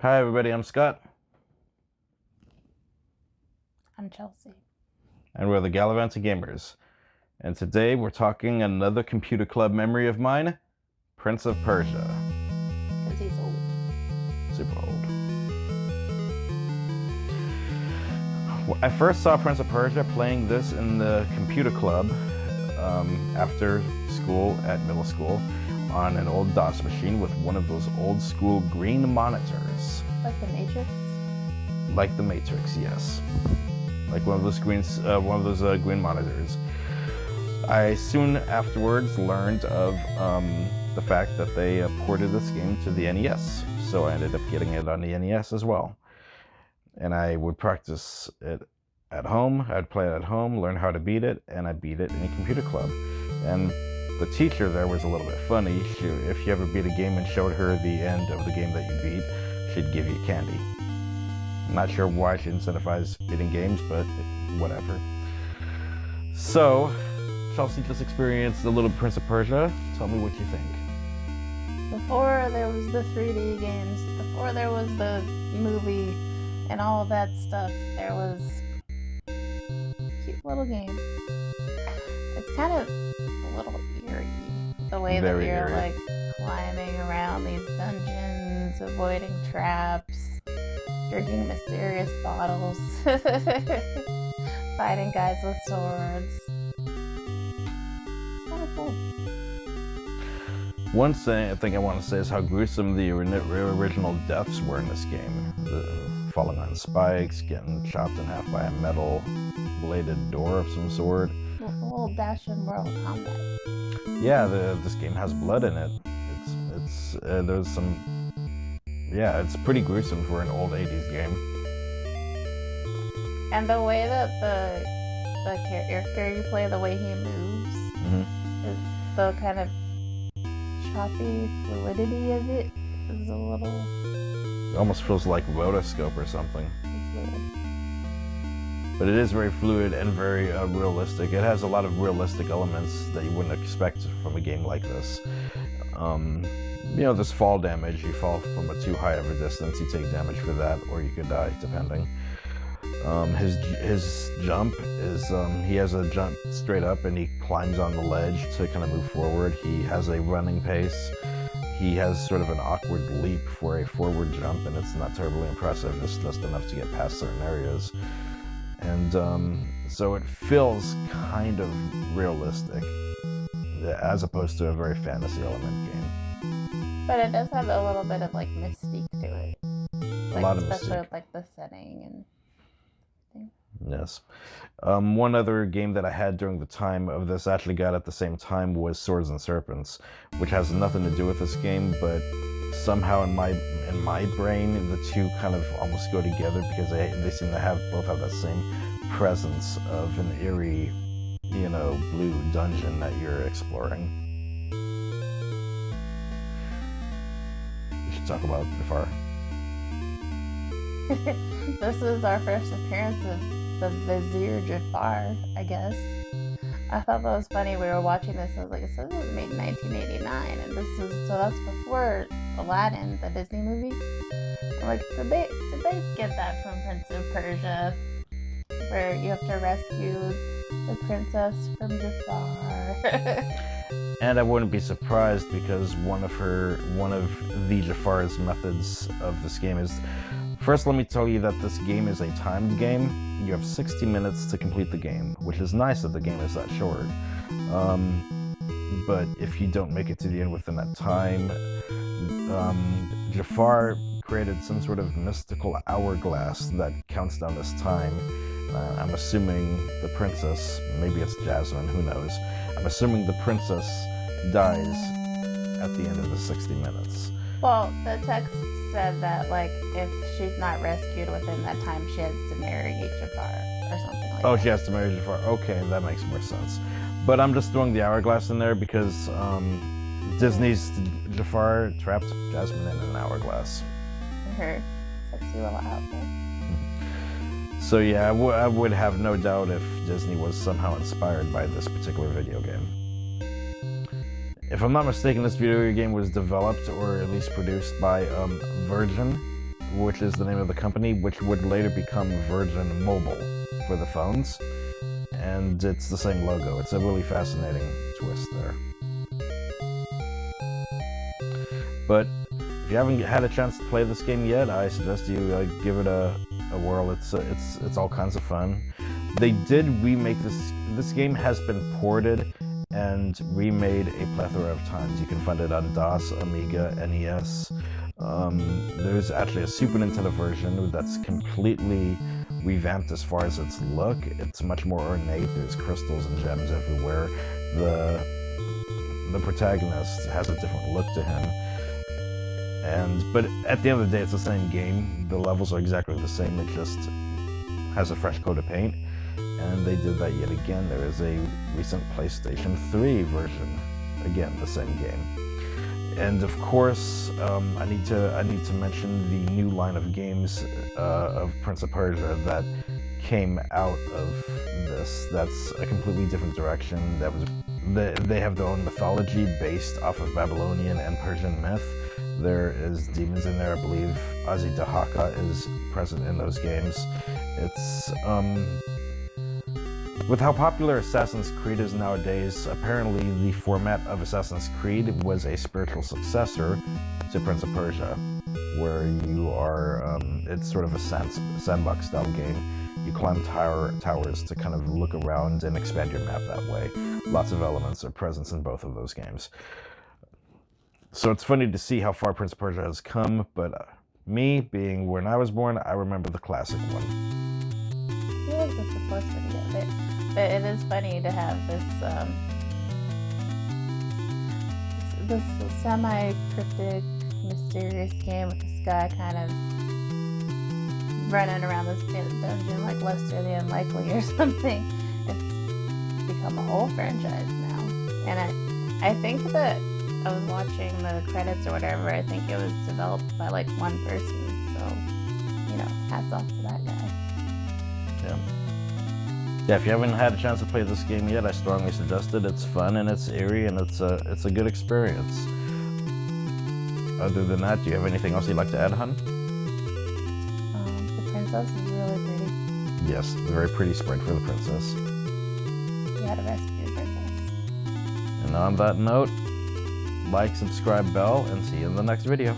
Hi everybody, I'm Scott, I'm Chelsea. and we're the Gallivanting Gamerz. And today we're talking another computer club memory of mine, Prince of Persia. Because he's old. Super old. I first saw Prince of Persia playing this in the computer club after school at middle school on an old DOS machine with one of those old school green monitors. Like the Matrix? Like the Matrix, yes. Like one of those green monitors. I soon afterwards learned of the fact that they ported this game to the NES, so I ended up getting it on the NES as well. And I would practice it at home. I'd play it at home, learn how to beat it, and I beat it in a computer club. And the teacher there was a little bit funny. If you ever beat a game and showed her the end of the game that you beat, she'd give you candy. I'm not sure why she incentivized beating games, but whatever. So, Chelsea just experienced a little Prince of Persia. Tell me what you think. Before there was the 3D games, before there was the movie and all of that stuff, there was a cute little game. It's kind of a little eerie, the way that you're like climbing around these dungeons, avoiding traps, drinking mysterious bottles, fighting guys with swords. It's kind of cool. One thing I want to say is how gruesome the original deaths were in this game. Falling on spikes, getting chopped in half by a metal bladed door of some sort. A little dash in Mortal Kombat. Yeah, this game has blood in it. There's some. Yeah, it's pretty gruesome for an old 80s game. And the way that the character you play, the way he moves, is the kind of choppy fluidity of it is a little. It almost feels like rotoscope or something. It's weird. But it is very fluid and very realistic. It has a lot of realistic elements that you wouldn't expect from a game like this. There's fall damage. You fall from too high of a distance, you take damage for that, or you could die, depending. His jump is, he has a jump straight up and he climbs on the ledge to kind of move forward. He has a running pace. He has sort of an awkward leap for a forward jump, and it's not terribly impressive. It's just enough to get past certain areas. And so it feels kind of realistic, as opposed to a very fantasy element game. But it does have a little bit of like mystique to it. A lot of especially mystique. With like the setting and everything. Yes. One other game that I had during the time of this, actually got at the same time, was Swords and Serpents, which has nothing to do with this game, but somehow in my brain the two kind of almost go together because they seem to both have that same presence of an eerie, blue dungeon that you're exploring. We should talk about Jafar. This is our first appearance of the Vizier Jafar, I guess. I thought that was funny. We were watching this and I was like, it says it was made in 1989, and that's before Aladdin, the Disney movie. I'm like, did they get that from Prince of Persia, where you have to rescue the princess from Jafar? And I wouldn't be surprised, because one of the Jafar's methods of this game is, first let me tell you that this game is a timed game. You have 60 minutes to complete the game, which is nice that the game is that short. But if you don't make it to the end within that time, Jafar created some sort of mystical hourglass that counts down this time. I'm assuming the princess, maybe it's Jasmine, who knows. I'm assuming the princess dies at the end of the 60 minutes. Well, the text said that, like, if she's not rescued within that time, she has to marry Jafar or something like that. Oh, she has to marry Jafar. Okay, that makes more sense. But I'm just throwing the hourglass in there because Disney's Jafar trapped Jasmine in an hourglass. Her sexy little outfit. So yeah, I would have no doubt if Disney was somehow inspired by this particular video game. If I'm not mistaken, this video game was developed or at least produced by Virgin, which is the name of the company, which would later become Virgin Mobile for the phones. And it's the same logo. It's a really fascinating twist there. But if you haven't had a chance to play this game yet, I suggest you give it a whirl. It's all kinds of fun. They did remake this. This game has been ported and remade a plethora of times. You can find it on DOS, Amiga, NES. There's actually a Super Nintendo version that's completely revamped as far as its look. It's much more ornate. There's crystals and gems everywhere. The protagonist has a different look to him. But at the end of the day, it's the same game. The levels are exactly the same. It just has a fresh coat of paint. And they did that yet again. There is a recent PlayStation 3 version. Again, the same game. And of course, I need to mention the new line of games of Prince of Persia that came out of this. That's a completely different direction. They have their own mythology based off of Babylonian and Persian myth. There is demons in there. I believe Dahaka is present in those games. It's with how popular Assassin's Creed is nowadays, apparently the format of Assassin's Creed was a spiritual successor to Prince of Persia, where you are, it's sort of a sandbox style game. You climb towers to kind of look around and expand your map that way. Lots of elements are present in both of those games. So it's funny to see how far Prince of Persia has come, but me, being when I was born, I remember the classic one. I feel like the simplicity of it. But it is funny to have this semi-cryptic, mysterious game with this guy kind of running around this dungeon like Lester the Unlikely or something. It's become a whole franchise now. And I think that I was watching the credits or whatever, I think it was developed by like one person, so, you know, hats off to that guy. Yeah, if you haven't had a chance to play this game yet, I strongly suggest it. It's fun and it's eerie and it's a good experience. Other than that, do you have anything else you'd like to add, hun? The princess is really pretty. Yes, a very pretty sprite for the princess. You had to rescue the princess. And on that note, like, subscribe, bell, and see you in the next video.